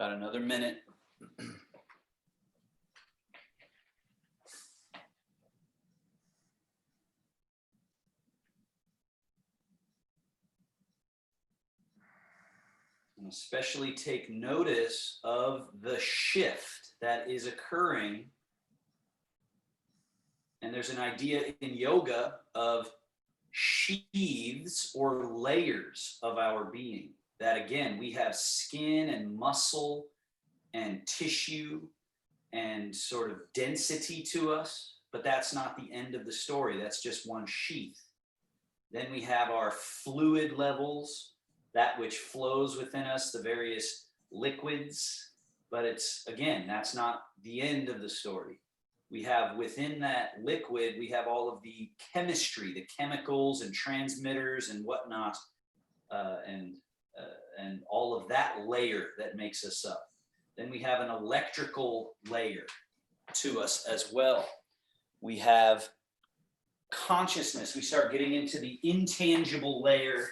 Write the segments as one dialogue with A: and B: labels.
A: About another minute. And especially take notice of the shift that is occurring. And there's an idea in yoga of sheaths or layers of our being. That again, we have skin and muscle and tissue and sort of density to us, but that's not the end of the story. That's just one sheath. Then we have our fluid levels, that which flows within us, the various liquids, but it's, again, that's not the end of the story. We have within that liquid, we have all of the chemistry, the chemicals and transmitters and whatnot, and all of that layer that makes us up. Then we have an electrical layer to us as well. We have consciousness. We start getting into the intangible layer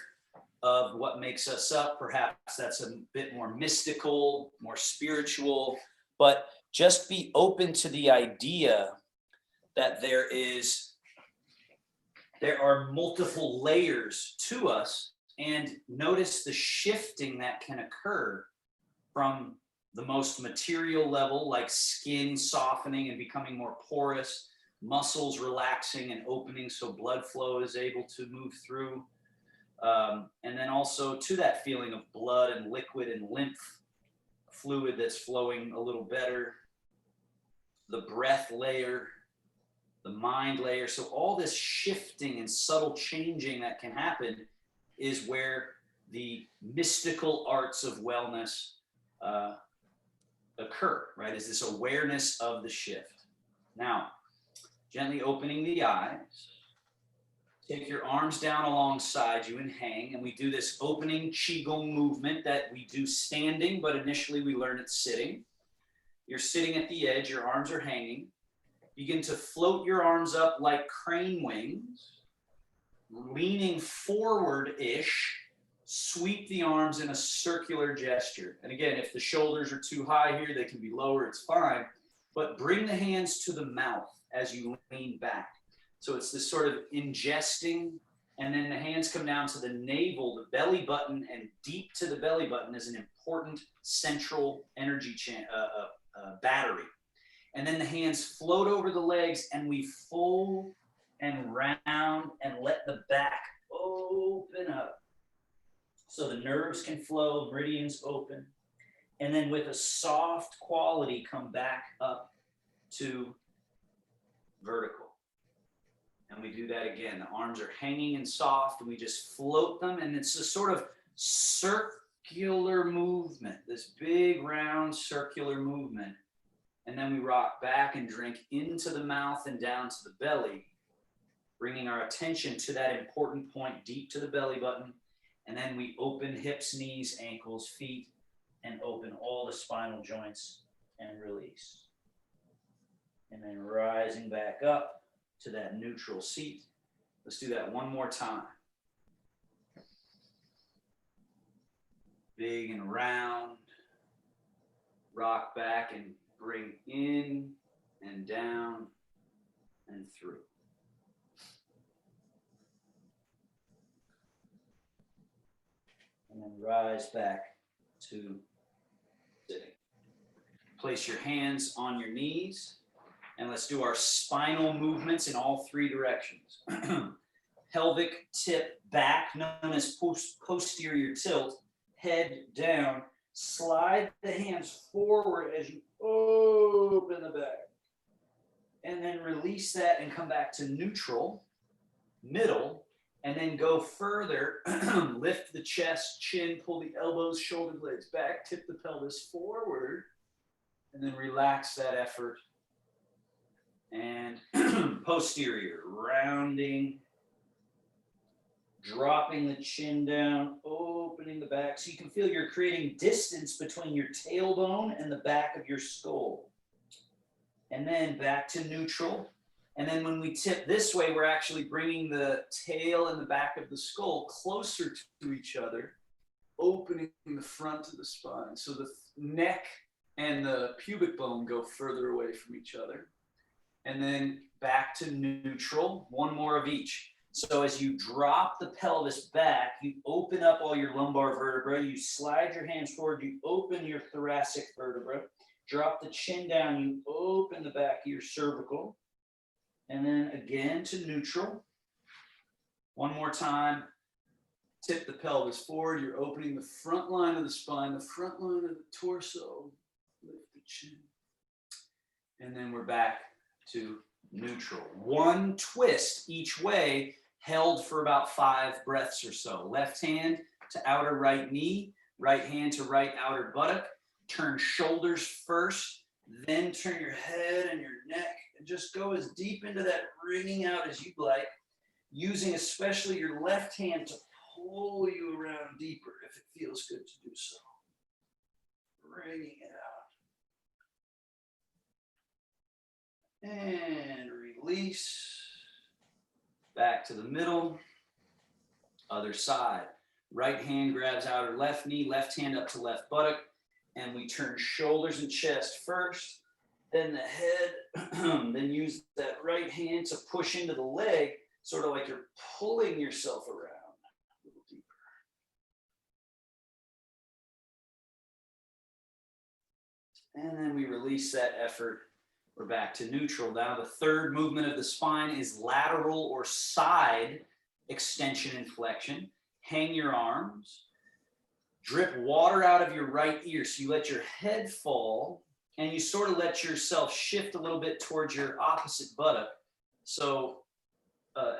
A: of what makes us up. Perhaps that's a bit more mystical, more spiritual, but just be open to the idea that there are multiple layers to us, and notice the shifting that can occur from the most material level, like skin softening and becoming more porous, muscles relaxing and opening so blood flow is able to move through. And then also to that feeling of blood and liquid and lymph fluid that's flowing a little better, the breath layer, the mind layer. So all this shifting and subtle changing that can happen is where the mystical arts of wellness occur, right? Is this awareness of the shift. Now, gently opening the eyes. Take your arms down alongside you and hang, and we do this opening Qigong movement that we do standing, but initially we learn it sitting. You're sitting at the edge, your arms are hanging. Begin to float your arms up like crane wings, leaning forward-ish, sweep the arms in a circular gesture. And again, if the shoulders are too high here, they can be lower, it's fine, but bring the hands to the mouth as you lean back. So it's this sort of ingesting, and then the hands come down to the navel, the belly button, and deep to the belly button is an important central energy battery. And then the hands float over the legs, and we fold and round and let the back open up. So the nerves can flow, meridians open, and then with a soft quality, come back up to vertical. And we do that again. The arms are hanging and soft, and we just float them, and it's a sort of circular movement, this big round circular movement. And then we rock back and drink into the mouth and down to the belly, bringing our attention to that important point deep to the belly button. And then we open hips, knees, ankles, feet, and open all the spinal joints and release. And then rising back up to that neutral seat. Let's do that one more time. Big and round. Rock back and bring in and down and through. And then rise back to sitting. Place your hands on your knees. And let's do our spinal movements in all three directions. Pelvic tip back, known as posterior tilt, head down. Slide the hands forward as you open the back. And then release that and come back to neutral, middle, and then go further. Lift the chest, chin, pull the elbows, shoulder blades back, tip the pelvis forward, and then relax that effort. And posterior, rounding, dropping the chin down, opening the back. So you can feel you're creating distance between your tailbone and the back of your skull. And then back to neutral. And then when we tip this way, we're actually bringing the tail and the back of the skull closer to each other.
B: opening the front of the spine. So the neck and the pubic bone go further away from each other. And then back to neutral, one more of each. So as you drop the pelvis back, you open up all your lumbar vertebrae, you slide your hands forward, you open your thoracic vertebra, drop the chin down, you open the back of your cervical, and then again to neutral. One more time, tip the pelvis forward, you're opening the front line of the spine, the front line of the torso, lift the chin, and then we're back to neutral. One twist each way, held for about 5 breaths or so. Left hand to outer right knee, right hand to right outer buttock. Turn shoulders first, then turn your head and your neck, and just go as deep into that wringing out as you'd like, using especially your left hand to pull you around deeper if it feels good to do so. Wringing it out. And release. Back to the middle. Other side. Right hand grabs outer left knee, left hand up to left buttock, and we turn shoulders and chest first, then the head, then use that right hand to push into the leg, sort of like you're pulling yourself around a little deeper. And then we release that effort. We're back to neutral. Now the third movement of the spine is lateral or side extension and flexion. Hang your arms. Drip water out of your right ear. So you let your head fall and you sort of let yourself shift a little bit towards your opposite buttock. So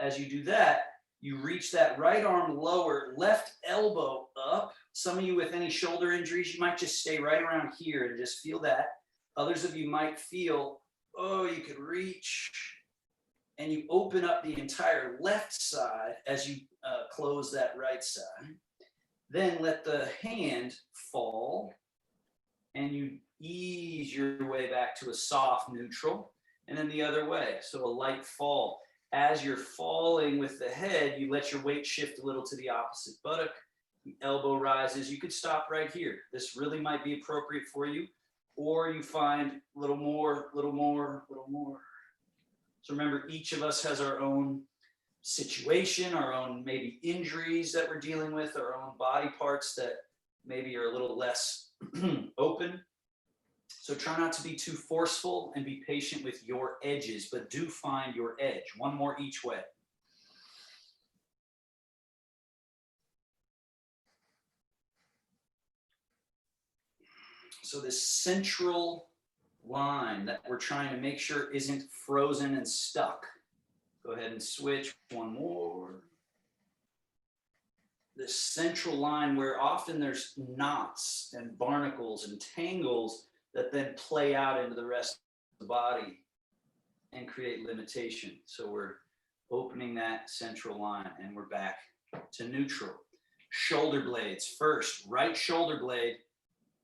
B: as you do that, you reach that right arm lower, left elbow up. Some of you with any shoulder injuries, you might just stay right around here and just feel that. Others of you might feel, oh, you could reach, and you open up the entire left side as you close that right side. Then let the hand fall, and you ease your way back to a soft neutral, and then the other way, so a light fall. As you're falling with the head, you let your weight shift a little to the opposite buttock. The elbow rises. You could stop right here. This really might be appropriate for you. Or you find a little more, little more, little more. So remember, each of us has our own situation, our own maybe injuries that we're dealing with, our own body parts that maybe are a little less open. So try not to be too forceful and be patient with your edges, but do find your edge. One more each way. So this central line that we're trying to make sure isn't frozen and stuck. Go ahead and switch. One more. This central line where often there's knots and barnacles and tangles that then play out into the rest of the body and create limitation. So we're opening that central line and we're back to neutral. Shoulder blades first. Right shoulder blade.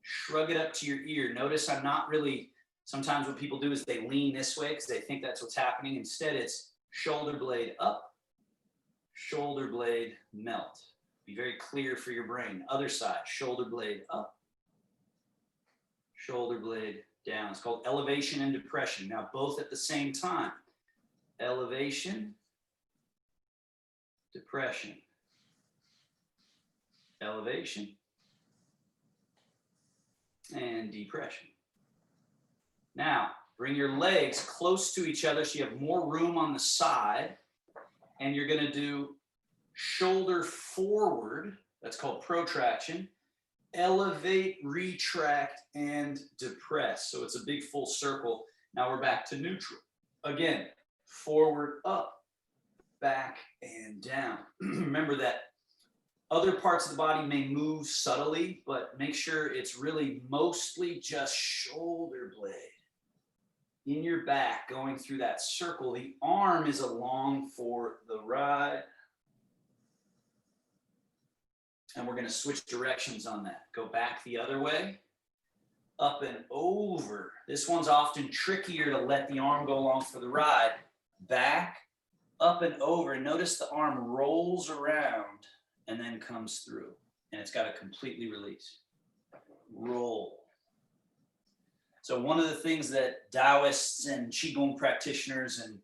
B: Shrug it up to your ear. Notice I'm not really, sometimes what people do is they lean this way because they think that's what's happening. Instead, it's shoulder blade up, shoulder blade melt. Be very clear for your brain. Other side, shoulder blade up, shoulder blade down. It's called elevation and depression. Now, both at the same time. Elevation, depression. Elevation, and depression. Now, bring your legs close to each other so you have more room on the side, and you're going to do shoulder forward. That's called protraction. Elevate, retract, and depress. So it's a big full circle. Now we're back to neutral. Again, forward, up, back, and down. Remember that other parts of the body may move subtly, but make sure it's really mostly just shoulder blade in your back going through that circle. The arm is along for the ride. And we're going to switch directions on that. Go back the other way, up and over. This one's often trickier to let the arm go along for the ride. Back, up and over. Notice the arm rolls around and then comes through.
A: and it's got to completely release. Roll. So one of the things that Taoists and Qigong practitioners and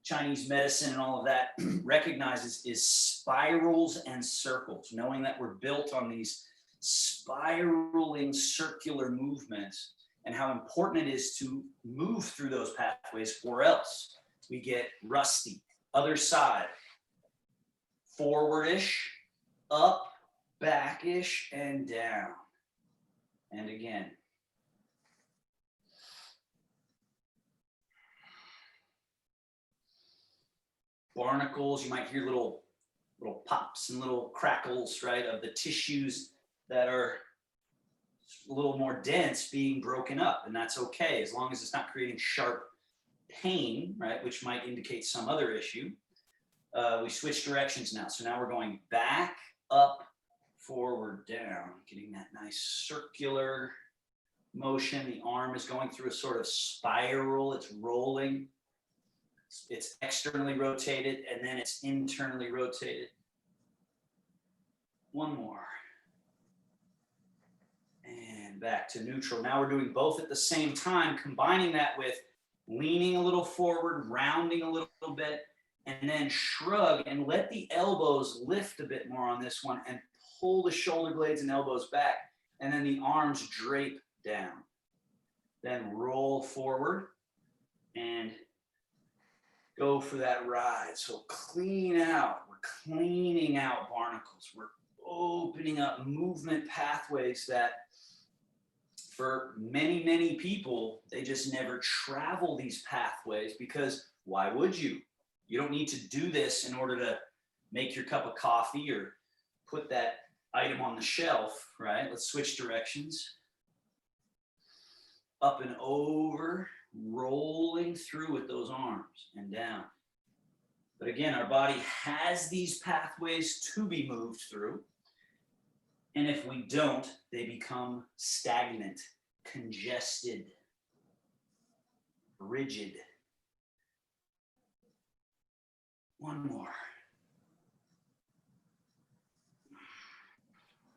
A: Chinese medicine and all of that recognizes is spirals and circles, knowing that we're built on these spiraling circular movements and how important it is to move through those pathways, or else we get rusty. Other side, forwardish, up, backish, and down. And again. Barnacles, you might hear little pops and little crackles, right, of the tissues that are a little more dense being broken up, and that's okay as long as it's not creating sharp pain, right, which might indicate some other issue. We switch directions now. So now we're going back, up, forward, down, getting that nice circular motion. The arm is going through a sort of spiral. It's rolling. It's externally rotated, and then it's internally rotated. One more. And back to neutral. Now we're doing both at the same time, combining that with leaning a little forward, rounding a little bit, and then shrug and let the elbows lift a bit more on this one and pull the shoulder blades and elbows back, and then the arms drape down. Then roll forward and go for that ride. So clean out. We're cleaning out barnacles. We're opening up movement pathways that for many, many people, they just never travel these pathways because why would you? You don't need to do this in order to make your cup of coffee or put that item on the shelf, right? Let's switch directions. Up and over, rolling through with those arms and down. But again, our body has these pathways to be moved through. And if we don't, they become stagnant, congested, rigid. One more.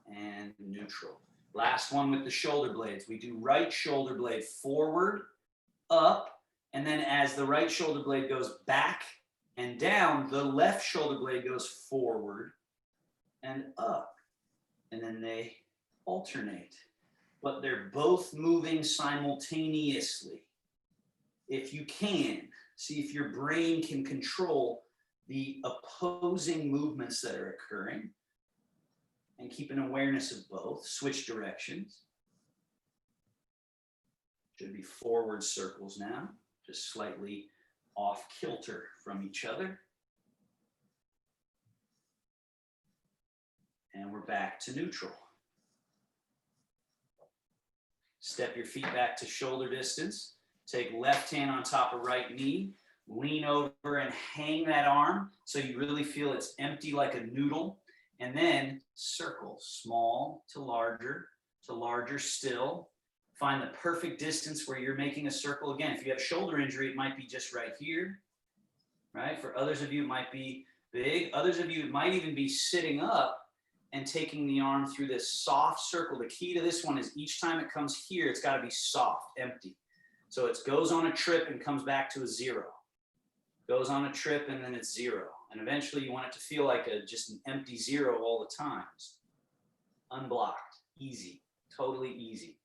A: And neutral. Last one with the shoulder blades. We do right shoulder blade forward, up, and then as the right shoulder blade goes back and down, the left shoulder blade goes forward and up. And then they alternate. But they're both moving simultaneously. If you can, see if your brain can control the opposing movements that are occurring and keep an awareness of both. Switch directions. Should be forward circles now, just slightly off kilter from each other. And we're back to neutral. Step your feet back to shoulder distance. Take left hand on top of right knee. Lean over and hang that arm so you really feel it's empty like a noodle. And then circle, small to larger still. Find the perfect distance where you're making a circle. Again, if you have a shoulder injury, it might be just right here, right? For others of you, it might be big. Others of you, it might even be sitting up and taking the arm through this soft circle. The key to this one is each time it comes here, it's got to be soft, empty. So it goes on a trip and comes back to a zero. Goes on a trip and then it's zero. And eventually you want it to feel like just an empty zero all the time. Unblocked, easy, totally easy.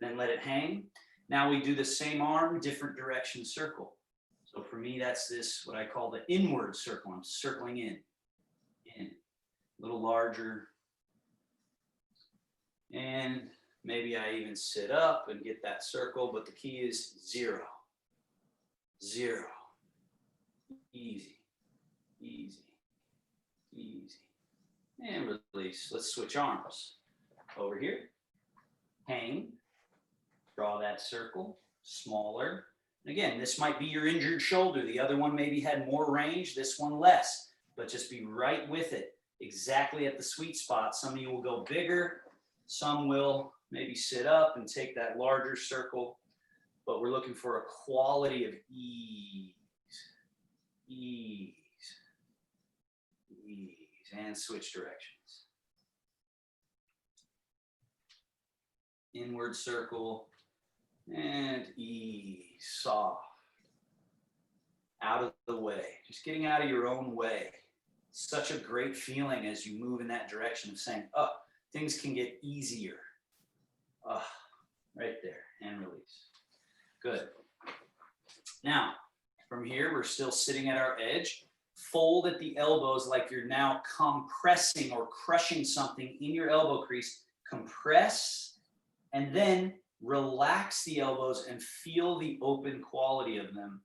A: And then let it hang. Now we do the same arm, different direction circle. So for me, that's this, what I call the inward circle. I'm circling in, a little larger. And maybe I even sit up and get that circle, but the key is zero, zero. Easy, easy, easy. And release. Let's switch arms. Over here. Hang. Draw that circle. Smaller. And again, this might be your injured shoulder. The other one maybe had more range. This one less. But just be right with it. Exactly at the sweet spot. Some of you will go bigger. Some will maybe sit up and take that larger circle. But we're looking for a quality of ease. Ease, ease, and switch directions. inward circle, and ease, soft. Out of the way, just getting out of your own way. Such a great feeling as you move in that direction of saying, oh, things can get easier. Oh, right there, and release. Good. Now, from here, we're still sitting at our edge. Fold at the elbows like you're now compressing or crushing something in your elbow crease. Compress, and then relax the elbows and feel the open quality of them.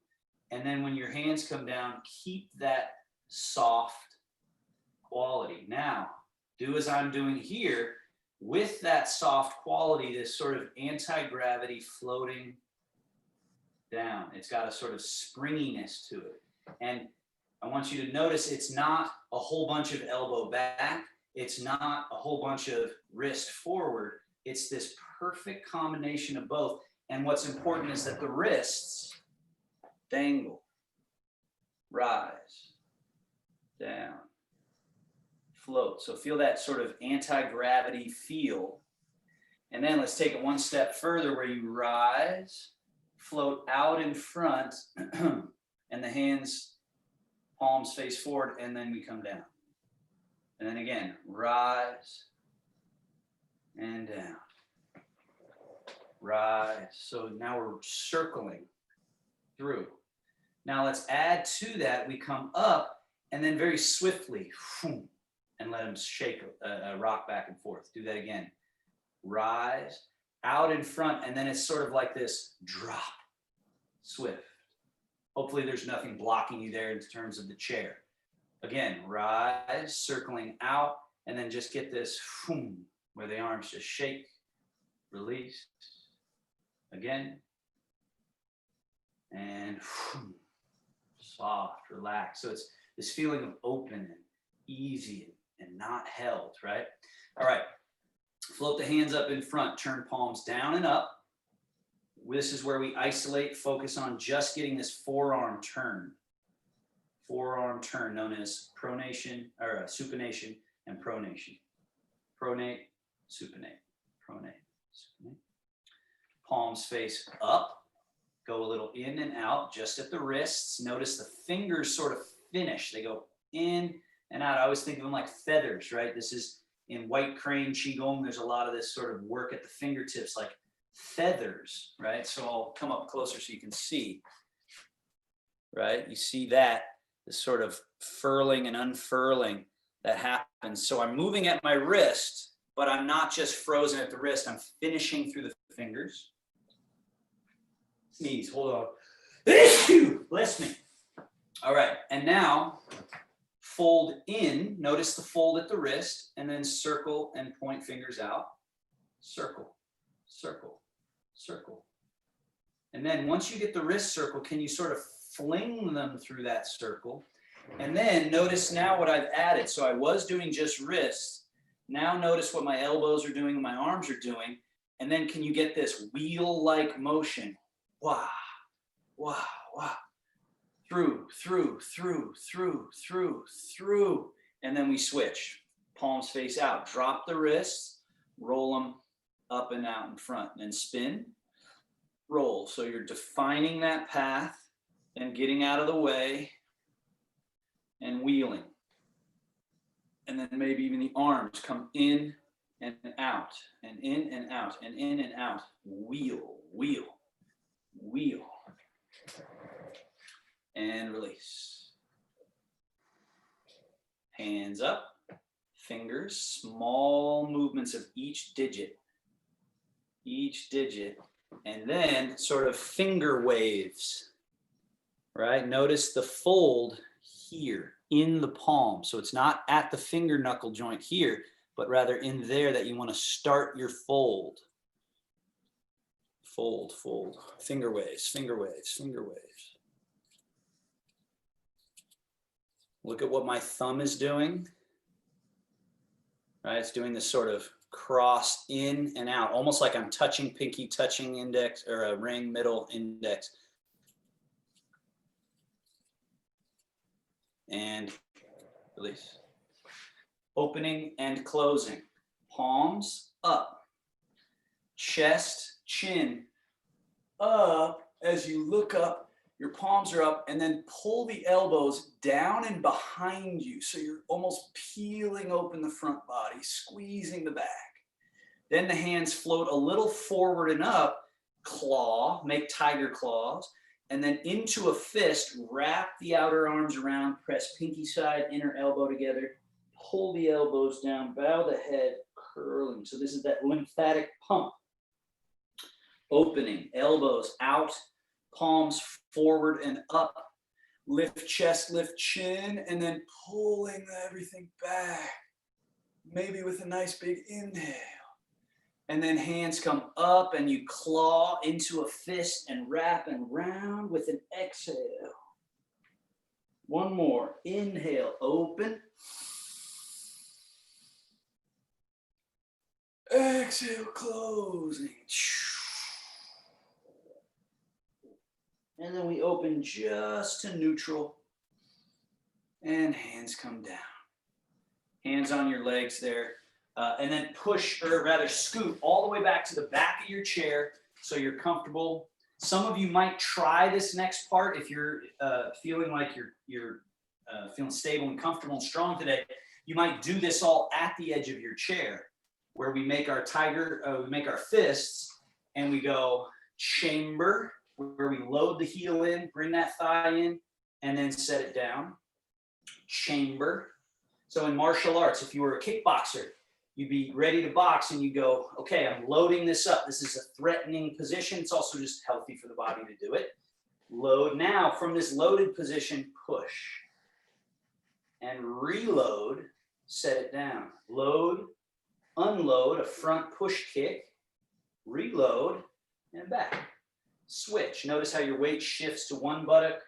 A: And then when your hands come down, keep that soft quality. Now, do as I'm doing here with that soft quality, this sort of anti-gravity floating down. It's got a sort of springiness to it. And I want you to notice it's not a whole bunch of elbow back. It's not a whole bunch of wrist forward. It's this perfect combination of both. And what's important is that the wrists dangle, rise, down, float. So feel that sort of anti-gravity feel. And then let's take it one step further where you rise, float out in front, and the hands, palms face forward, and then we come down. And then again, rise and down. Rise. So now we're circling through. Now let's add to that. We come up and then very swiftly, and let them shake, rock back and forth. Do that again. Rise, out in front, and then it's sort of like this drop, swift. Hopefully there's nothing blocking you there in terms of the chair. Again, rise, circling out, and then just get this where the arms just shake, release. Again. And soft, relaxed. So it's this feeling of open and easy and not held, right? All right. Float the hands up in front, turn palms down and up. This is where we isolate, focus on just getting this forearm turn. Forearm turn, known as pronation, or supination and pronation. Pronate, supinate, pronate, supinate. Palms face up. Go a little in and out, just at the wrists. Notice the fingers sort of finish. They go in and out. I always think of them like feathers, right? This is in White Crane Qigong. There's a lot of this sort of work at the fingertips, like feathers, right? So I'll come up closer so you can see, right? You see that, this sort of furling and unfurling that happens. So I'm moving at my wrist, but I'm not just frozen at the wrist. I'm finishing through the fingers. Sneeze, hold on. Bless me. All right, and now fold in. Notice the fold at the wrist, and then circle and point fingers out. Circle, circle, circle. And then once you get the wrist circle, can you sort of fling them through that circle? And then notice now what I've added. So I was doing just wrists. Now notice what my elbows are doing and my arms are doing. And then can you get this wheel-like motion? Wow, wow, wow. Through, through, through, through, through, through. And then we switch. Palms face out. Drop the wrists, roll them up and out in front. Then spin, roll. So you're defining that path and getting out of the way and wheeling. And then maybe even the arms come in and out, and in and out, and in and out. Wheel, wheel, wheel. And release. Hands up, fingers, small movements of each digit, and then sort of finger waves, right? Notice the fold here in the palm. So it's not at the finger knuckle joint here, but rather in there that you want to start your fold. Fold, fold, finger waves, finger waves, finger waves. Look at what my thumb is doing, right? It's doing this sort of cross in and out, almost like I'm touching pinky, touching index, or a ring, middle, index. And release. Opening and closing. Palms up.
B: chest, chin, up. As you look up, your palms are up, and then pull the elbows down and behind you. So you're almost peeling open the front body, squeezing the back. Then the hands float a little forward and up, claw, make tiger claws, and then into a fist, wrap the outer arms around, press pinky side, inner elbow together, pull the elbows down, bow the head, curling. So this is that lymphatic pump. Opening, elbows out, palms forward and up, lift chest, lift chin, and then pulling everything back, maybe with a nice big inhale. And then hands come up and you claw into a fist and wrap and round with an exhale. One more, inhale, open. Exhale, closing. And then we open just to neutral. And hands come down. Hands on your legs there. And then push, or rather scoot all the way back to the back of your chair so you're comfortable. Some of you might try this next part if you're feeling like you're feeling stable and comfortable and strong today. You might do this all at the edge of your chair, where we make our we make our fists, and we go chamber, where we load the heel in, bring that thigh in, and then set it down. Chamber. So in martial arts, if you were a kickboxer, you'd be ready to box and you go, okay, I'm loading this up. This is a threatening position. It's also just healthy for the body to do it. Load now. From this loaded position, push. And reload, set it down. Load, unload, a front push kick, reload, and back. Switch. Notice how your weight shifts to one buttock.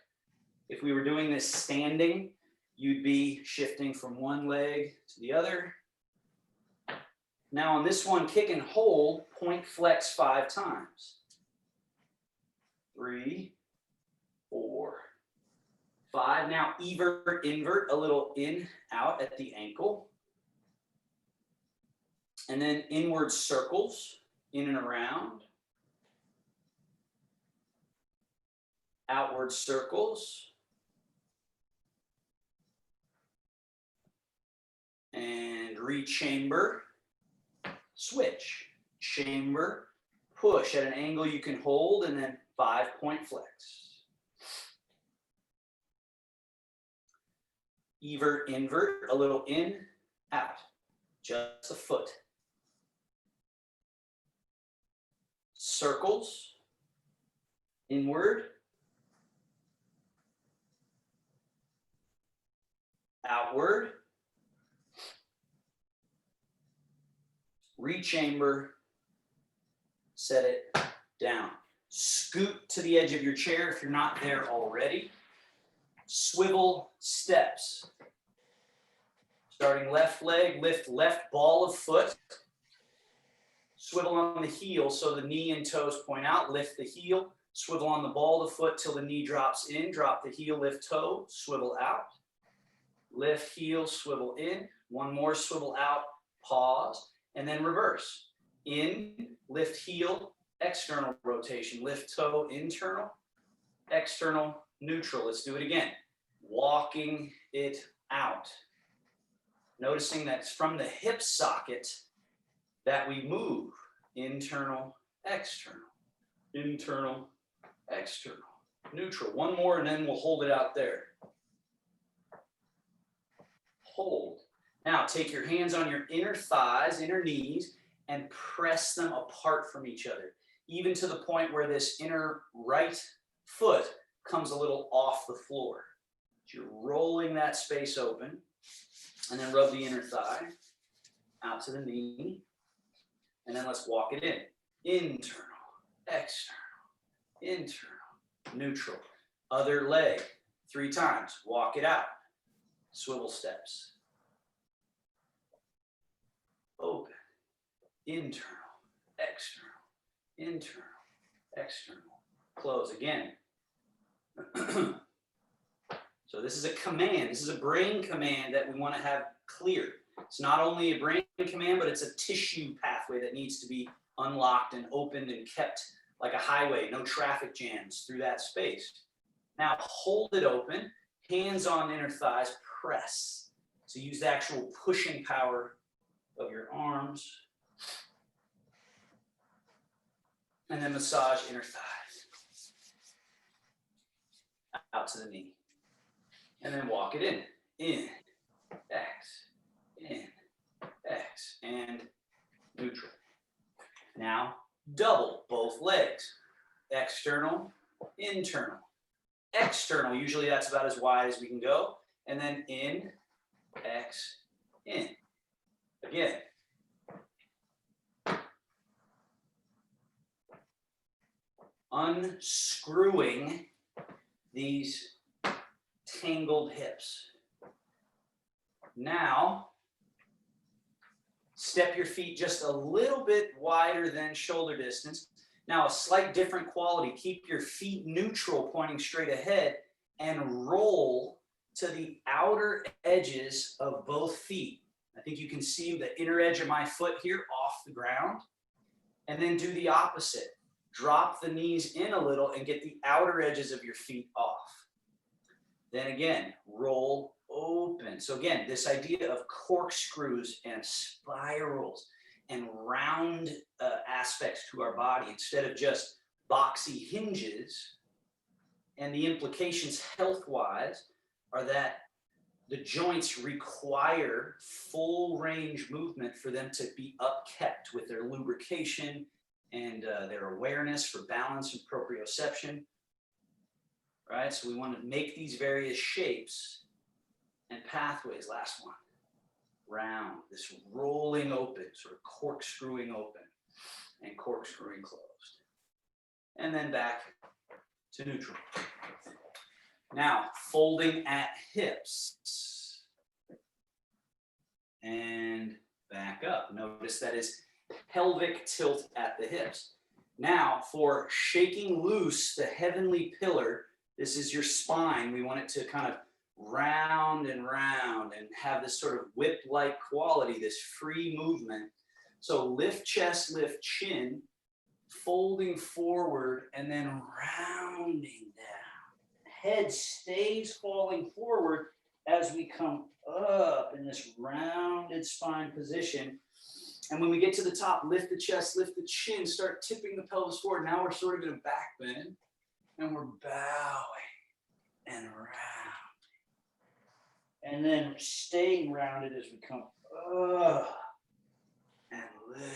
B: If we were doing this standing, you'd be shifting from one leg to the other. Now on this one, kick and hold, point flex 5 times. 3, 4, 5. Now invert, a little in, out at the ankle. And then inward circles, in and around. Outward circles. And rechamber. Switch, chamber, push at an angle you can hold, and then 5-point flex. Invert, a little in, out, just a foot. Circles, inward, outward, rechamber, set it down. Scoot to the edge of your chair if you're not there already. Swivel steps. Starting left leg, lift left ball of foot. Swivel on the heel so the knee and toes point out. Lift the heel. Swivel on the ball of foot till the knee drops in. Drop the heel, lift toe, swivel out. Lift heel, swivel in. One more, swivel out, pause. And then reverse. In, lift heel, external rotation. Lift toe, internal, external, neutral. Let's do it again. Walking it out. Noticing that it's from the hip socket that we move. Internal, external, internal, external, neutral. One more and then we'll hold it out there. Hold. Now take your hands on your inner thighs, inner knees, and press them apart from each other, even to the point where this inner right foot comes a little off the floor. So you're rolling that space open, and then rub the inner thigh out to the knee, and then let's walk it in. Internal, external, internal, neutral. Other leg, 3 times. Walk it out. Swivel steps. Open, internal, external, internal, external. Close again. So this is a command. This is a brain command that we want to have clear. It's not only a brain command, but it's a tissue pathway that needs to be
A: unlocked and opened and kept like a highway, no traffic jams through that space. Now hold it open, hands on inner thighs, press. So use the actual pushing power of your arms. And then massage inner thighs. Out to the knee. And then walk it in, X, in, X, and neutral. Now double both legs. External, internal. External, usually that's about as wide as we can go. And then in, X, in. Again. Unscrewing these tangled hips. Now, step your feet just a little bit wider than shoulder distance. Now, a slight different quality. Keep your feet neutral, pointing straight ahead, and roll to the outer edges of both feet. I think you can see the inner edge of my foot here off the ground. And then do the opposite. Drop the knees in a little and get the outer edges of your feet off. Then again, roll open. So again, this idea of corkscrews and spirals and round aspects to our body instead of just boxy hinges. And the implications health-wise are that the joints require full range movement for them to be upkept with their lubrication and their awareness for balance and proprioception. Right, so we want to make these various shapes and pathways. Last one, round, this rolling open, sort of corkscrewing open and corkscrewing closed. And then back to neutral. Now, folding at hips. And back up. Notice that is pelvic tilt at the hips. Now, for shaking loose the heavenly pillar, this is your spine. We want it to kind of round and round and have this sort of whip-like quality, this free movement. So lift chest, lift chin, folding forward, and then rounding down. Head stays falling forward as we come up in this rounded spine position. And when we get to the top, lift the chest, lift the chin, start tipping the pelvis forward. Now we're sort of in a back bend. And we're bowing and round. And then staying rounded as we come up and lift.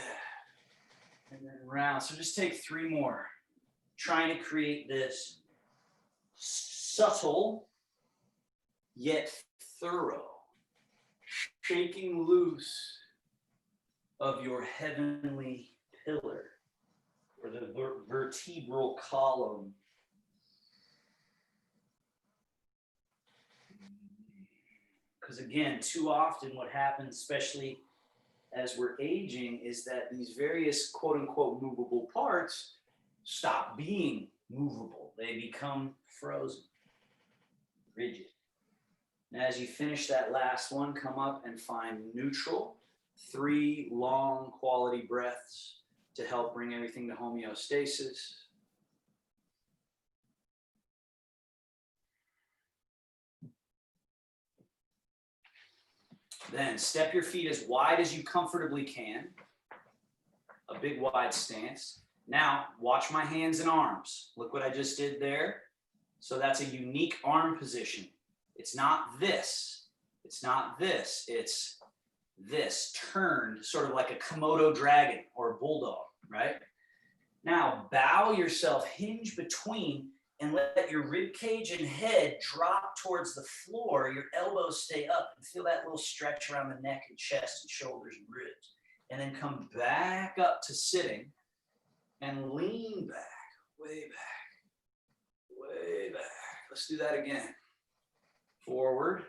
A: And then round. So just take 3 more. Trying to create this subtle yet thorough shaking loose of your heavenly pillar or the vertebral column. Because again, too often what happens, especially as we're aging, is that these various quote unquote movable parts stop being movable. They become frozen, rigid. And as you finish that last one, come up and find neutral. 3 long quality breaths to help bring everything to homeostasis. Then step your feet as wide as you comfortably can. A big wide stance. Now watch my hands and arms. Look what I just did there. So that's a unique arm position. It's not this. It's not this. It's this turned sort of like a Komodo dragon or a bulldog, right? Now bow yourself, hinge between, and let your rib cage and head drop towards the floor. Your elbows stay up and feel that little stretch around the neck and chest and shoulders and ribs. And then come back up to sitting and lean back, way back, way back. Let's do that again. Forward,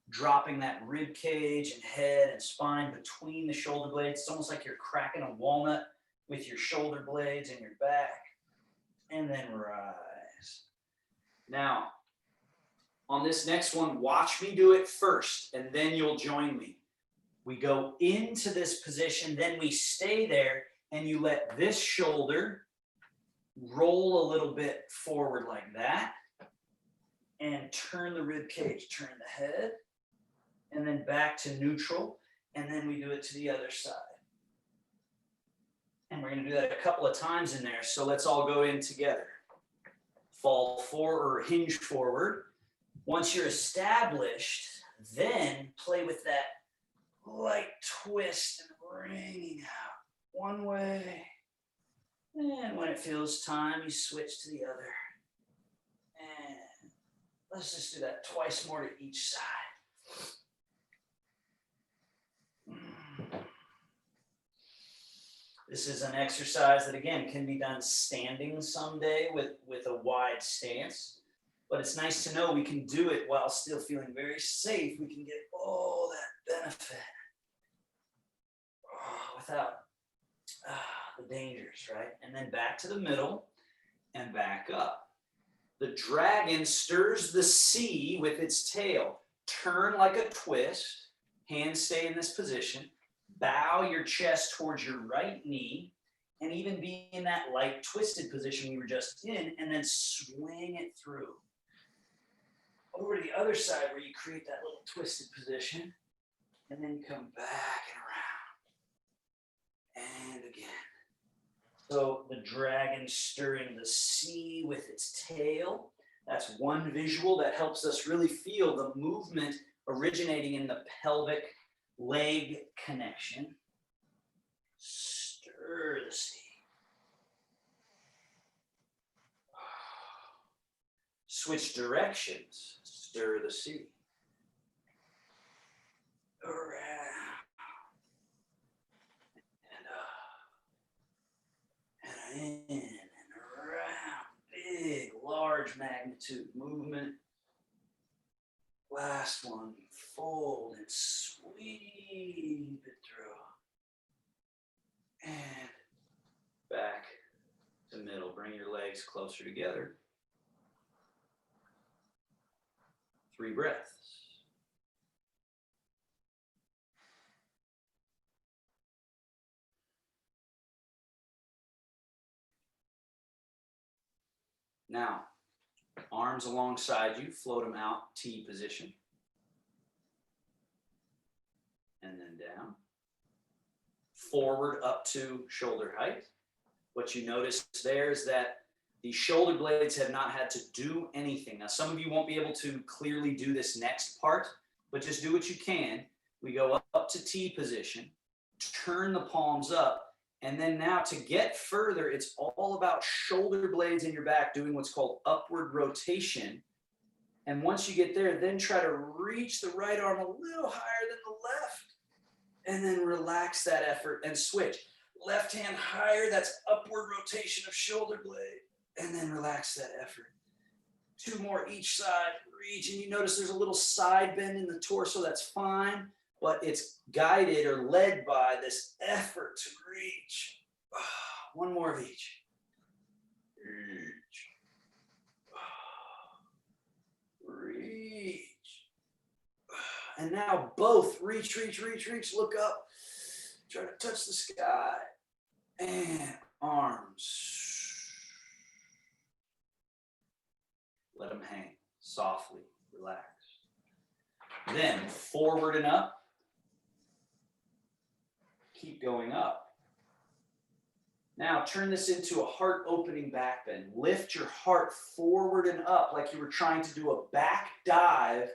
A: dropping that rib cage and head and spine between the shoulder blades. It's almost like you're cracking a walnut with your shoulder blades and your back. And then rise. Now, on this next one, watch me do it first, and then you'll join me. We go into this position, then we stay there,
B: and you let this shoulder roll a little bit forward like that, and turn the rib cage, turn the head, and then back to neutral, and then we do it to the other side. And we're going to do that a couple of times in there, so let's all go in together. Fall forward or hinge forward. Once you're established, then play with that light twist and bringing out one way. And when it feels time, you switch to the other. And let's just do that twice more to each side. This is an exercise that, again, can be done standing someday with a wide stance. But it's nice to know we can do it while still feeling very safe. We can get all that benefit without the dangers, right? And then back to the middle and back up. The dragon stirs the sea with its tail. Turn like a twist. Hands stay in this position. Bow your chest towards your right knee, and even be in that light twisted position we were just in, and then swing it through. Over to the other side where you create that little twisted position, and then come back and around. And again. So the dragon stirring the sea with its tail. That's one visual that helps us really feel the movement originating in the pelvic leg connection. Stir the sea. Switch directions. Stir the sea. Around. And in and around. Big, large magnitude movement. Last one. Fold and sweep it through. And back to middle. Bring your legs closer together. 3 breaths. Now, arms alongside you, float them out, T position. And then down. Forward up to shoulder height. What you notice there is that the shoulder blades have not had to do anything. Now, some of you won't be able to clearly do this next part, but just do what you can. We go up to T position, turn the palms up, and then now to get further, it's all about shoulder blades in your back doing what's called upward rotation. And once you get there, then try to reach the right arm a little higher than the left. And then relax that effort and switch. Left hand higher, that's upward rotation of shoulder blade. And then relax that effort. 2 more each side, reach. And you notice there's a little side bend in the torso, that's fine. But it's guided or led by this effort to reach. 1 more of each. Reach. Reach. And now both reach, look up. Try to touch the sky. And arms. Let them hang softly, relax. Then forward and up. Keep going up. Now turn this into a heart opening back bend. Lift your heart forward and up like you were trying to do a back dive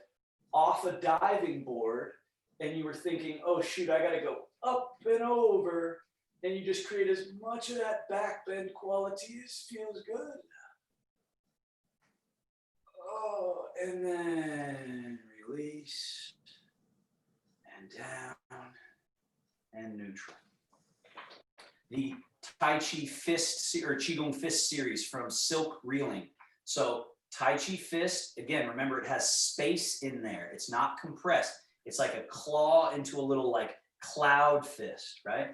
B: off a diving board, and you were thinking, oh shoot, I gotta go up and over, and you just create as much of that back bend quality as feels good. Oh, and then release and down and neutral. The Tai Chi Fist or Qigong Fist series from Silk Reeling. So Tai Chi Fist, again, remember it has space in there. It's not compressed. It's like a claw into a little like cloud fist, right?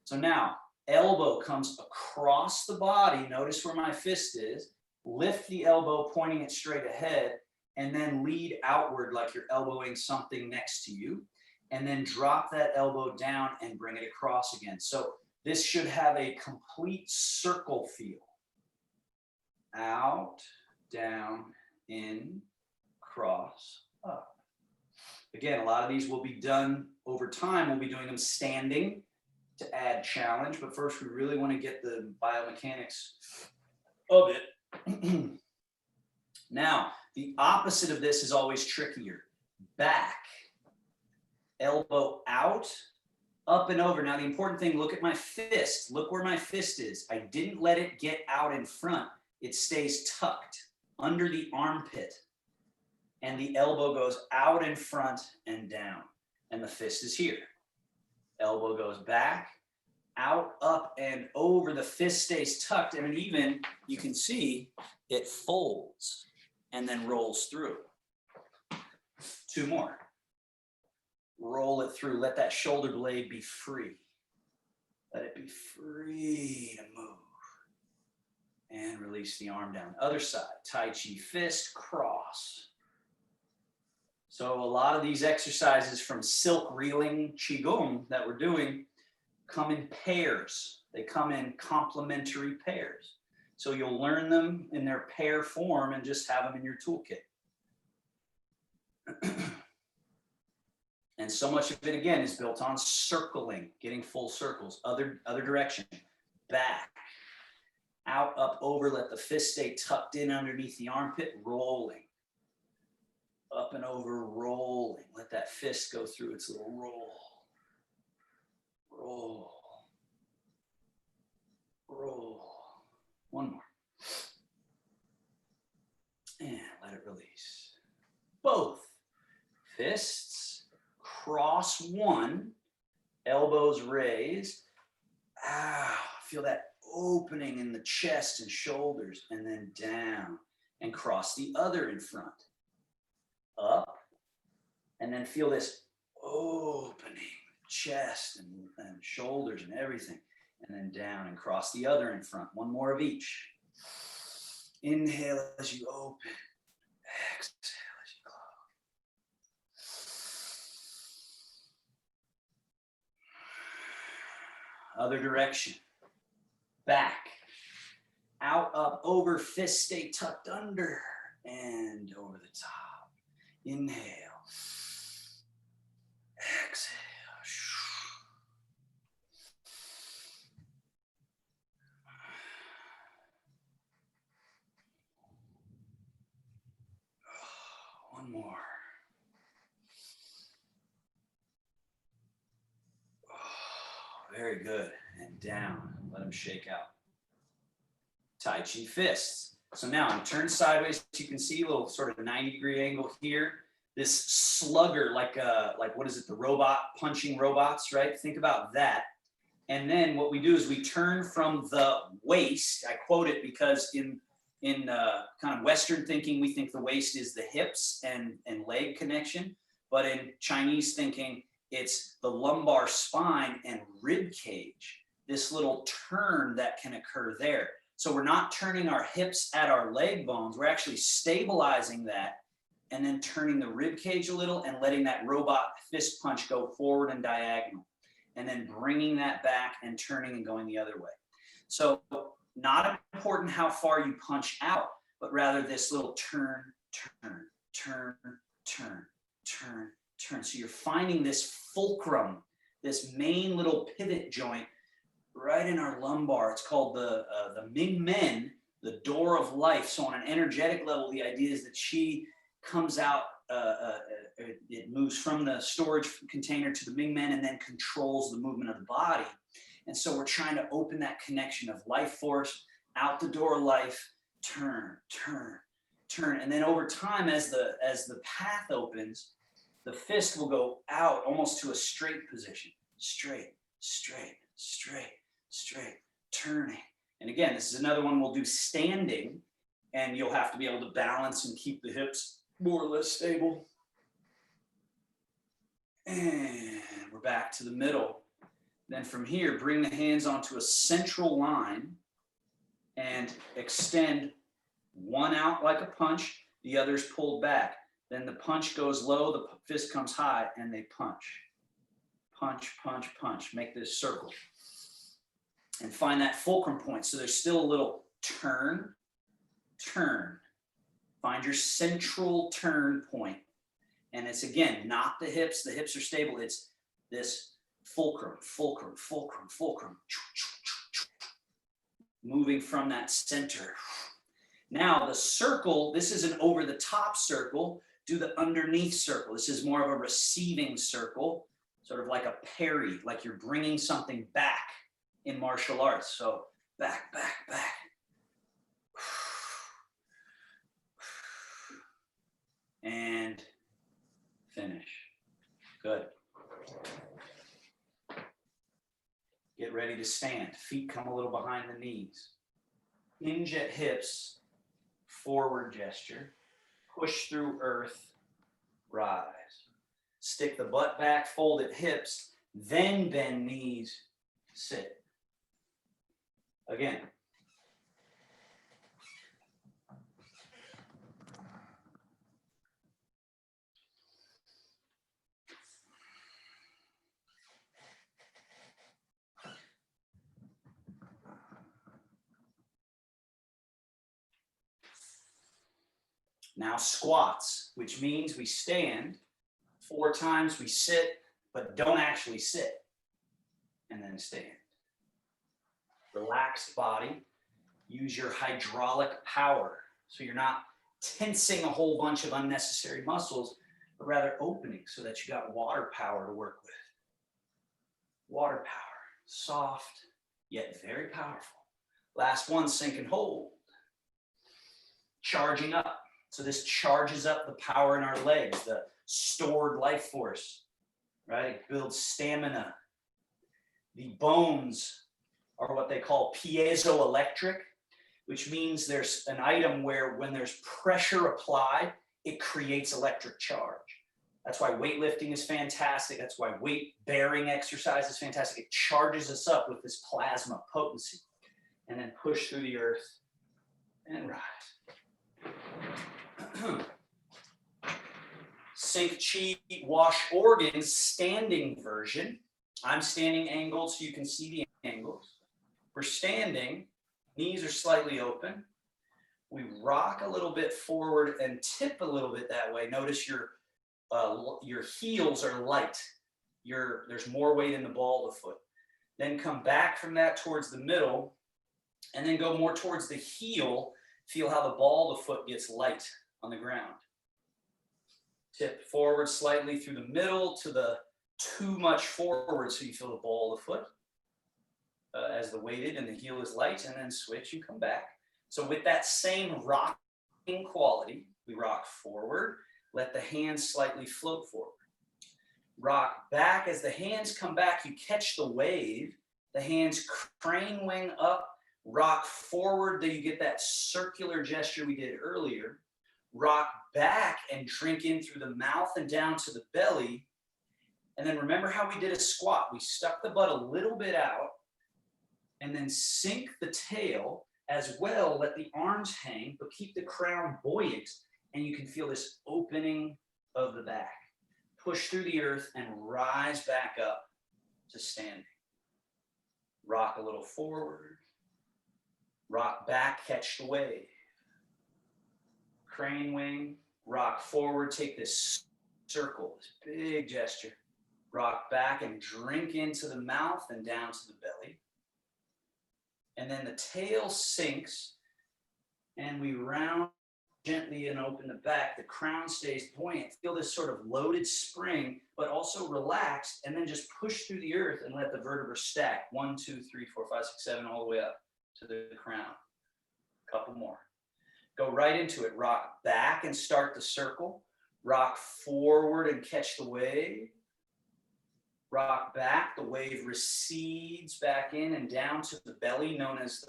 B: So now elbow comes across the body. Notice where my fist is. Lift the elbow, pointing it straight ahead, and then lead outward like you're elbowing something next to you. And then drop that elbow down and bring it across again. So
A: This should have a complete circle feel. Out, down, in, cross, up. Again, a lot of these will be done over time. We'll be doing them standing to add challenge, but first we really want to get the biomechanics of it. Now, the opposite of this is always trickier. Back, elbow out, up and over. Now, the important thing, look at my fist. Look where my fist is. I didn't let it get out in front. It stays tucked under the armpit. And the elbow goes out in front and down. And the fist is here. Elbow goes back, out, up, and over. The fist stays tucked. And even, you can see, it folds and then rolls through. Two more. Roll it through. Let that shoulder blade be free. Let it be free to move. And release the arm down. Other side. Tai Chi Fist Cross. So a lot of these exercises from silk reeling Qigong that we're doing come in pairs. They come in complementary pairs. So you'll learn them in their pair form and just have them in your toolkit. And so much of it, again, is built on circling, getting full circles, other direction, back, out, up, over, let the fist stay tucked in underneath the armpit, rolling. Up and over, rolling. Let that fist go through its little roll. Roll. Roll. One more. And let it release. Both fists, cross one, elbows raised. Feel that opening in the chest and shoulders, and then down, and cross the other in front. Up, and then feel this opening, chest and shoulders and everything, and then down and cross the other in front. One more of each. Inhale as you open, exhale as you close. Other direction. Back, out, up, over, fist stay tucked under, and over the top. Inhale, exhale. One more. Very good. And down. Let them shake out. Tai Chi Fists. So now I'm turned sideways. You can see a little sort of 90-degree angle here. This slugger, like what is it? The robot punching robots, right? Think about that. And then what we do is we turn from the waist. I quote it because in kind of Western thinking, we think the waist is the hips and leg connection. But in Chinese thinking, it's the lumbar spine and rib cage. This little turn that can occur there. So we're not turning our hips at our leg bones. We're actually stabilizing that and then turning the rib cage a little and letting that robot fist punch go forward and diagonal. And then bringing that back and turning and going the other way. So not important how far you punch out, but rather this little turn, turn, turn, turn, turn, turn. So you're finding this fulcrum, this main little pivot joint right in our lumbar. It's called the Ming Men, the door of life. So on an energetic level, the idea is that qi comes out, it moves from the storage container to the Ming Men and then controls the movement of the body. And so we're trying to open that connection of life force out the door of life, turn, turn, turn. And then over time, as the path opens, the fist will go out almost to a straight position. Straight, straight, straight, straight, turning. And again, this is another one we'll do standing, and you'll have to be able to balance and keep the hips more or less stable. And we're back to the middle. Then from here, bring the hands onto a central line and extend one out like a punch, the other's pulled back. Then the punch goes low, the fist comes high, and they punch. Punch, punch, punch. Make this circle. and find that fulcrum point. So there's still a little turn, turn. Find your central turn point. And it's, again, not the hips are stable. It's this fulcrum, fulcrum, fulcrum, fulcrum. Moving from that center. Now the circle, this is an over the top circle. Do the underneath circle. This is more of a receiving circle, sort of like a parry, like you're bringing something back in martial arts. So back, back, back. And finish. Good. Get ready to stand. Feet come a little behind the knees. Hinge at hips, forward gesture. Push through earth, rise. Stick the butt back, fold at hips, then bend knees, sit. Again. Now squats, which means we stand 4 times, we sit, but don't actually sit, and then stand. Relaxed body, use your hydraulic power. So you're not tensing a whole bunch of unnecessary muscles, but rather opening so that you got water power to work with. Water power, soft, yet very powerful. Last one, sink and hold. Charging up. So this charges up the power in our legs, the stored life force, right? It builds stamina. The bones are what they call piezoelectric, which means there's an item where when there's pressure applied, it creates electric charge. That's why weightlifting is fantastic. That's why weight-bearing exercise is fantastic. It charges us up with this plasma potency. And then push through the earth and rise. Sink chi, wash organs, standing version. I'm standing angled so you can see the angles. We're standing, knees are slightly open. We rock a little bit forward and tip a little bit that way. Notice your heels are light. There's more weight in the ball of the foot. Then come back from that towards the middle, and then go more towards the heel. Feel how the ball of the foot gets light on the ground. Tip forward slightly through the middle to the too much forward, so you feel the ball of the foot as the weighted and the heel is light, and then switch and come back. So with that same rocking quality, we rock forward, let the hands slightly float forward. Rock back. As the hands come back, you catch the wave. The hands crane wing up, rock forward, then you get that circular gesture we did earlier. Rock back and drink in through the mouth and down to the belly. And then remember how we did a squat. We stuck the butt a little bit out and then sink the tail as well. Let the arms hang, but keep the crown buoyant. And you can feel this opening of the back. Push through the earth and rise back up to standing. Rock a little forward. Rock back, catch the wave. Crane wing, rock forward, take this circle, this big gesture. Rock back and drink into the mouth and down to the belly. And then the tail sinks and we round gently and open the back. The crown stays buoyant. Feel this sort of loaded spring, but also relaxed, and then just push through the earth and let the vertebrae stack. 1, 2, 3, 4, 5, 6, 7, all the way up to the crown. Couple more. Go right into it. Rock back and start the circle. Rock forward and catch the wave. Rock back, the wave recedes back in and down to the belly, known as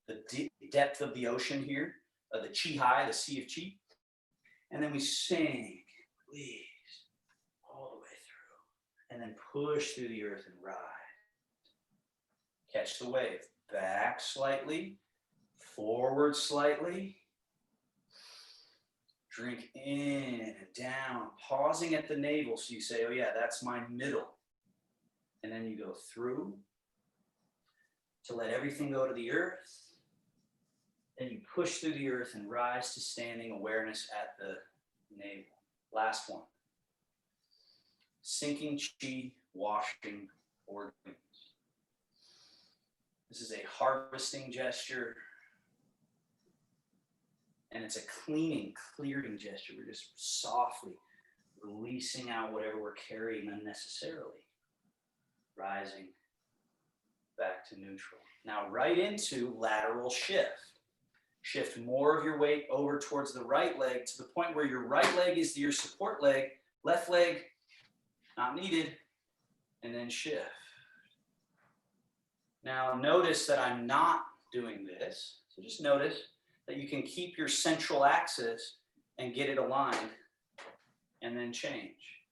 A: the depth of the ocean here, the chi high, the sea of chi. And then we sink, release, all the way through. And then push through the earth and rise. Catch the wave. Back slightly, forward slightly. Drink in and down, pausing at the navel. So you say, oh yeah, that's my middle. And then you go through, to let everything go to the earth. Then you push through the earth and rise to standing awareness at the navel. Last one. Sinking chi, washing organs. This is a harvesting gesture. And it's a cleaning, clearing gesture. We're just softly releasing out whatever we're carrying unnecessarily. Rising back to neutral. Now right into lateral shift. Shift more of your weight over towards the right leg to the point where your right leg is your support leg, left leg not needed, and then shift. Now notice that I'm not doing this. So just notice that you can keep your central axis and get it aligned and then change.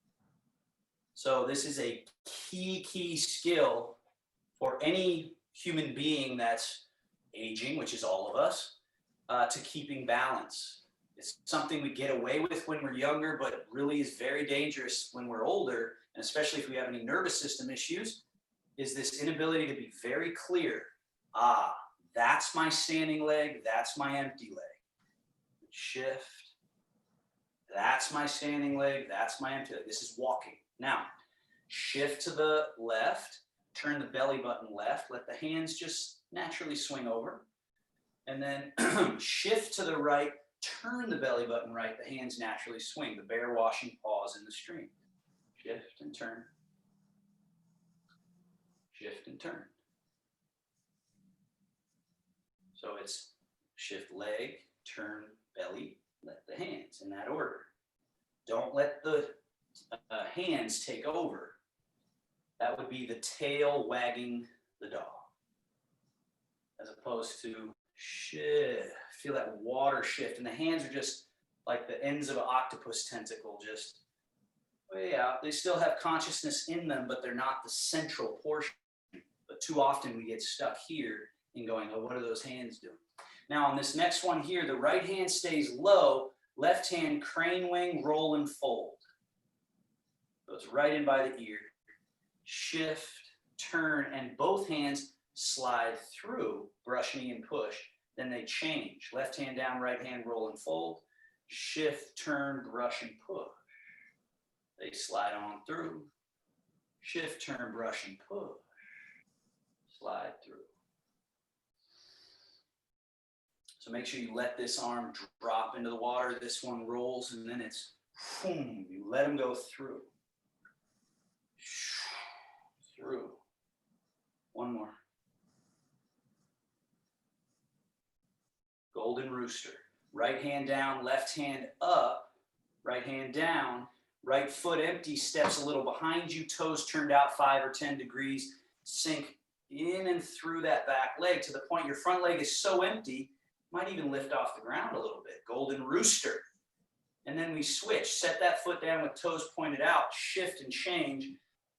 A: So this is a key skill for any human being that's aging, which is all of us, to keeping balance. It's something we get away with when we're younger, but really is very dangerous when we're older, and especially if we have any nervous system issues, is this inability to be very clear. That's my standing leg, that's my empty leg. Shift. That's my standing leg, that's my empty leg. This is walking. Now, shift to the left, turn the belly button left, let the hands just naturally swing over. And then shift to the right, turn the belly button right, the hands naturally swing, the bear washing paws in the stream. Shift and turn. Shift and turn. So it's shift leg, turn belly, let the hands in that order. Don't let the hands take over. That would be the tail wagging the dog. As opposed to shift. Feel that water shift. And the hands are just like the ends of an octopus tentacle, just way out. They still have consciousness in them, but they're not the central portion. But too often we get stuck here in going, oh, what are those hands doing? Now on this next one here, the right hand stays low, left hand crane wing, roll and fold. So it's right in by the ear. Shift, turn, and both hands slide through, brush knee and push. Then they change. Left hand down, right hand roll and fold. Shift, turn, brush and push. They slide on through. Shift, turn, brush and push. Slide through. So make sure you let this arm drop into the water. This one rolls and then it's, boom, you let them go through. Through. One more. Golden Rooster. Right hand down, left hand up, right hand down, right foot empty, steps a little behind you, toes turned out 5 or 10 degrees, sink in and through that back leg to the point your front leg is so empty, might even lift off the ground a little bit. Golden Rooster. And then we switch, set that foot down with toes pointed out, shift and change,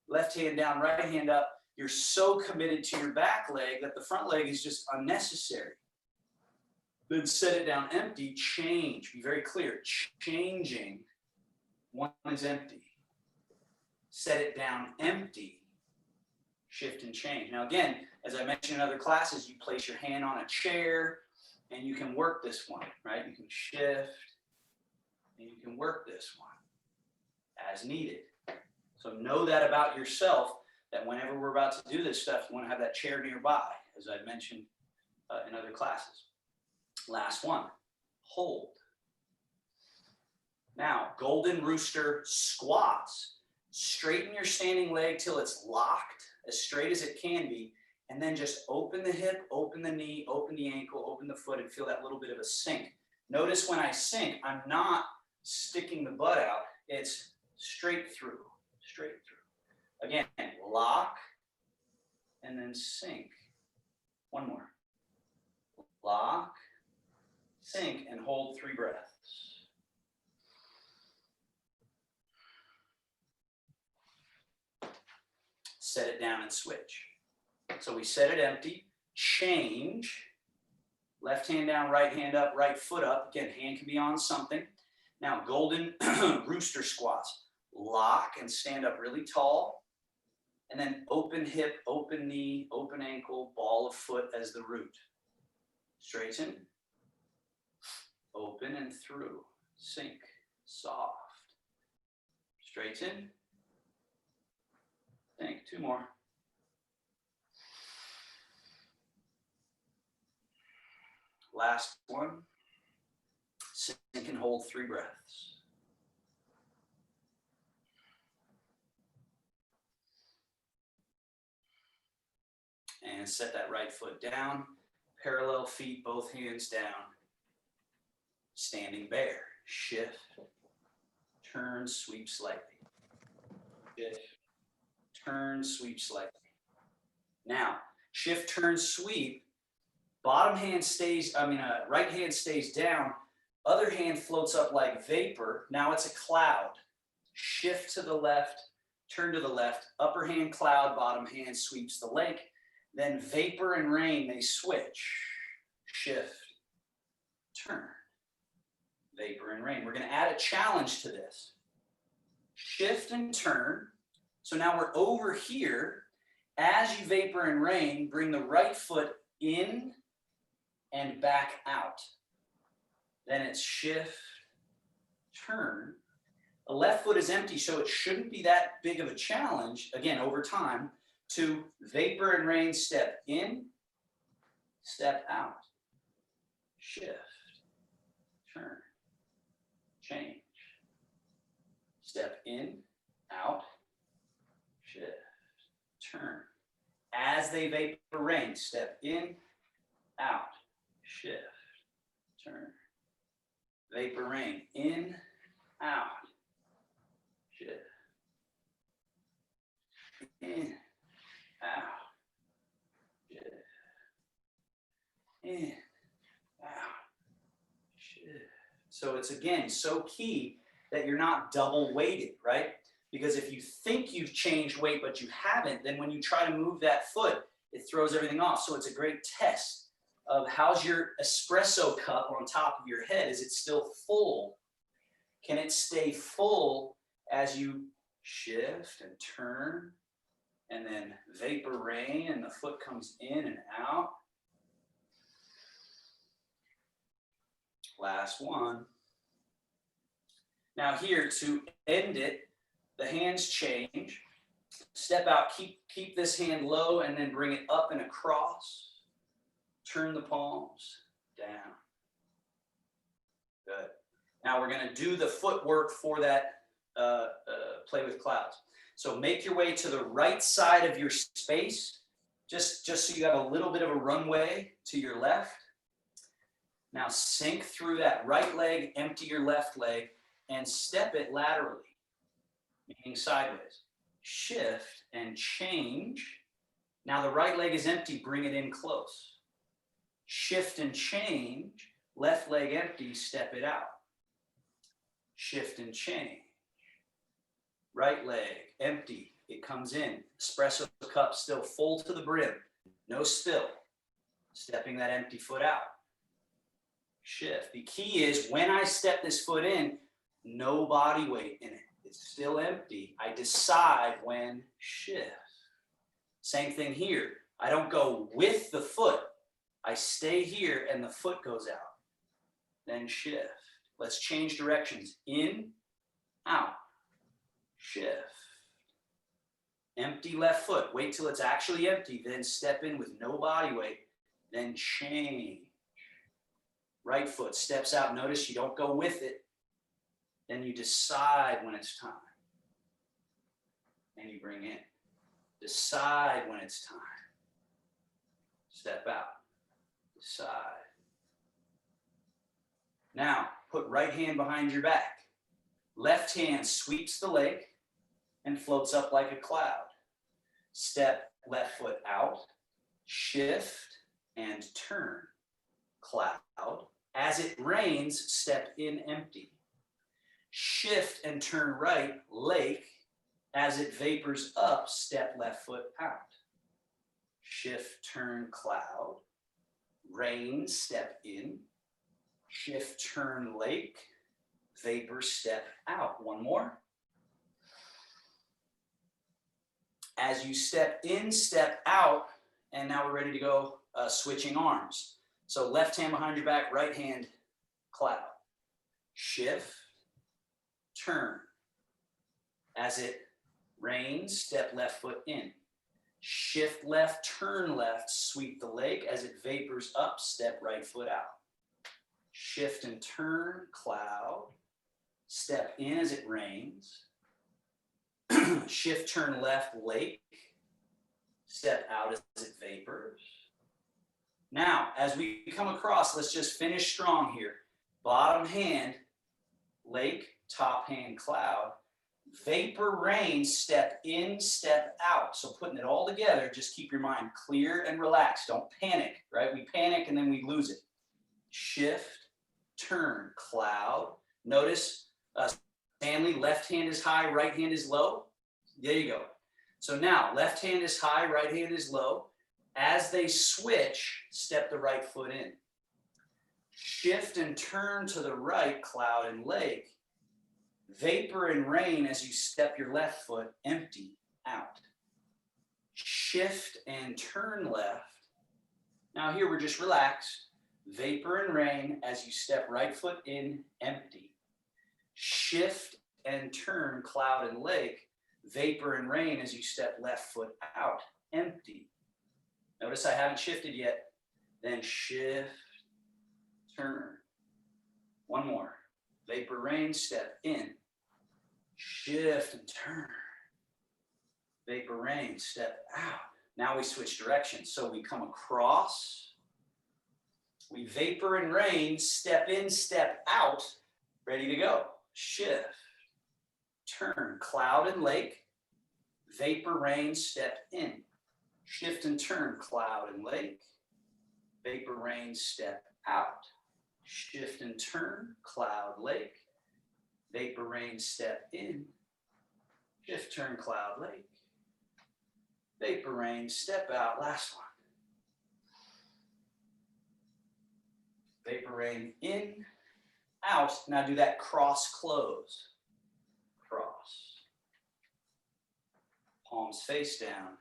A: left hand down, right hand up. You're so committed to your back leg that the front leg is just unnecessary. Then set it down empty, change, be very clear, changing, one is empty. Set it down empty, shift and change. Now again, as I mentioned in other classes, you place your hand on a chair and you can work this one, right? You can shift and you can work this one as needed. So know that about yourself, that whenever we're about to do this stuff, you want to have that chair nearby, as I've mentioned in other classes. Last one, hold. Now, Golden Rooster squats. Straighten your standing leg till it's locked, as straight as it can be, and then just open the hip, open the knee, open the ankle, open the foot, and feel that little bit of a sink. Notice when I sink, I'm not sticking the butt out, it's straight through, straight through. Again, lock, and then sink. One more. Lock, sink, and hold 3 breaths. Set it down and switch. So we set it empty, change, left hand down, right hand up, right foot up. Again, hand can be on something. Now, Golden Rooster squats. Lock and stand up really tall. And then open hip, open knee, open ankle, ball of foot as the root. Straighten, open and through, sink, soft. Straighten, sink, 2 more. Last one, sink and hold 3 breaths. And set that right foot down, parallel feet, both hands down. Standing bear, shift, turn, sweep slightly. Shift, turn, sweep slightly. Now, shift, turn, sweep. Bottom hand stays, right hand stays down. Other hand floats up like vapor. Now it's a cloud. Shift to the left, turn to the left. Upper hand cloud, bottom hand sweeps the lake. Then vapor and rain, they switch. Shift, turn. Vapor and rain. We're going to add a challenge to this. Shift and turn. So now we're over here. As you vapor and rain, bring the right foot in and back out. Then it's shift, turn. The left foot is empty, so it shouldn't be that big of a challenge, again, over time, to vapor and rain, step in, step out. Shift, turn, change. Step in, out, shift, turn. As they vapor rain, step in, out, shift, turn. Vapor rain, in, out, shift, in, out, shift, in, out, shift. So it's, again, so key that you're not double weighted, right? Because if you think you've changed weight but you haven't, then when you try to move that foot, it throws everything off. So it's a great test of how's your espresso cup on top of your head. Is it still full? Can it stay full as you shift and turn and then vapor rain and the foot comes in and out? Last one. Now here, to end it, the hands change. Step out, keep this hand low and then bring it up and across. Turn the palms down. Good. Now we're going to do the footwork for that play with clouds. So make your way to the right side of your space, just so you have a little bit of a runway to your left. Now sink through that right leg, empty your left leg, and step it laterally, meaning sideways. Shift and change. Now the right leg is empty, bring it in close. Shift and change, left leg empty, step it out. Shift and change. Right leg empty, it comes in. Espresso cup still full to the brim, no spill. Stepping that empty foot out. Shift. The key is when I step this foot in, no body weight in it. It's still empty. I decide when shift. Same thing here. I don't go with the foot. I stay here and the foot goes out. Then shift. Let's change directions. In, out, shift. Empty left foot. Wait till it's actually empty. Then step in with no body weight. Then change. Right foot steps out. Notice you don't go with it. Then you decide when it's time. And you bring in. Decide when it's time. Step out. Decide. Now, put right hand behind your back. Left hand sweeps the leg and floats up like a cloud. Step left foot out, shift and turn. Cloud. As it rains, step in empty. Shift and turn right, lake. As it vapors up, step left foot out. Shift, turn, cloud. Rain, step in. Shift, turn, lake. Vapor, step out. One more. As you step in, step out, and now we're ready to go switching arms. So left hand behind your back, right hand cloud. Shift, turn. As it rains, step left foot in. Shift left, turn left, sweep the leg. As it vapors up, step right foot out. Shift and turn, cloud. Step in as it rains. Shift, turn left, lake. Step out as it vapors. Now, as we come across, let's just finish strong here. Bottom hand, lake, top hand, cloud. Vapor, rain, step in, step out. So putting it all together, just keep your mind clear and relaxed. Don't panic, right? We panic and then we lose it. Shift, turn, cloud. Notice, Stanley, left hand is high, right hand is low. There you go. So now, left hand is high, right hand is low. As they switch, step the right foot in. Shift and turn to the right, cloud and lake. Vapor and rain as you step your left foot, empty, out. Shift and turn left. Now here we're just relaxed. Vapor and rain as you step right foot in, empty. Shift and turn, cloud and lake. Vapor and rain as you step left foot out, empty. Notice I haven't shifted yet. Then shift, turn. One more. Vapor, rain, step in. Shift and turn. Vapor, rain, step out. Now we switch directions. So we come across. We vapor and rain, step in, step out. Ready to go. Shift, turn, cloud and lake. Vapor, rain, step in. Shift and turn, cloud and lake. Vapor, rain, step out. Shift and turn, cloud, lake. Vapor, rain, step in. Shift, turn, cloud, lake. Vapor, rain, step out. Last one. Vapor, rain, in, out. Now do that cross close. Cross. Palms face down.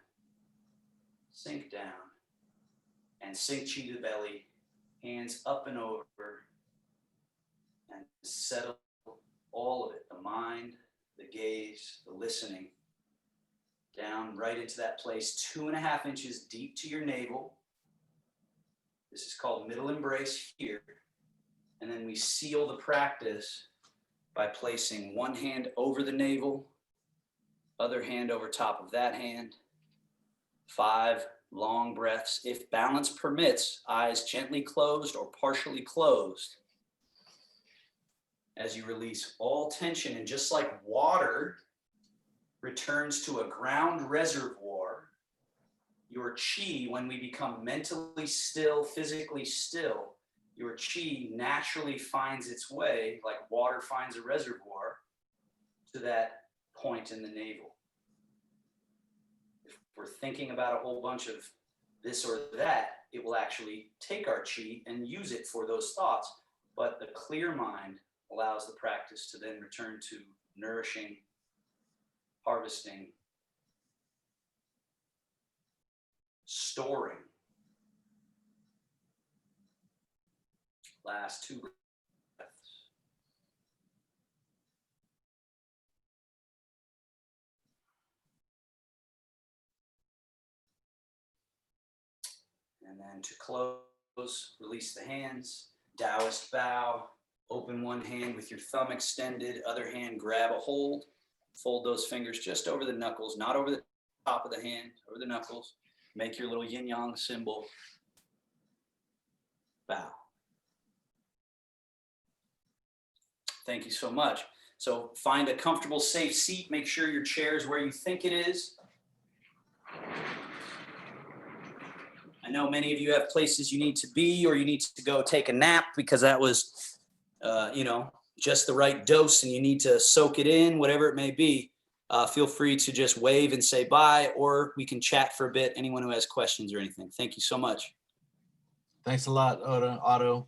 A: Sink down. And sink chi to the belly. Hands up and over. And settle all of it. The mind, the gaze, the listening. Down right into that place, 2.5 inches deep to your navel. This is called middle embrace here. And then we seal the practice by placing one hand over the navel, other hand over top of that hand. 5 long breaths. If balance permits, eyes gently closed or partially closed. As you release all tension, and just like water returns to a ground reservoir, your chi, when we become mentally still, physically still, your chi naturally finds its way, like water finds a reservoir, to that point in the navel. If we're thinking about a whole bunch of this or that, it will actually take our chi and use it for those thoughts. But the clear mind allows the practice to then return to nourishing, harvesting, storing. Last 2 breaths. And then to close, release the hands, Taoist bow, open one hand with your thumb extended, other hand grab a hold, fold those fingers just over the knuckles, not over the top of the hand, over the knuckles. Make your little yin yang symbol. Bow. Thank you so much. So find a comfortable, safe seat. Make sure your chair is where you think it is. I know many of you have places you need to be, or you need to go take a nap because that was, just the right dose and you need to soak it in, whatever it may be. Feel free to just wave and say bye, or we can chat for a bit. Anyone who has questions or anything. Thank you so much.
C: Thanks a lot, Otto.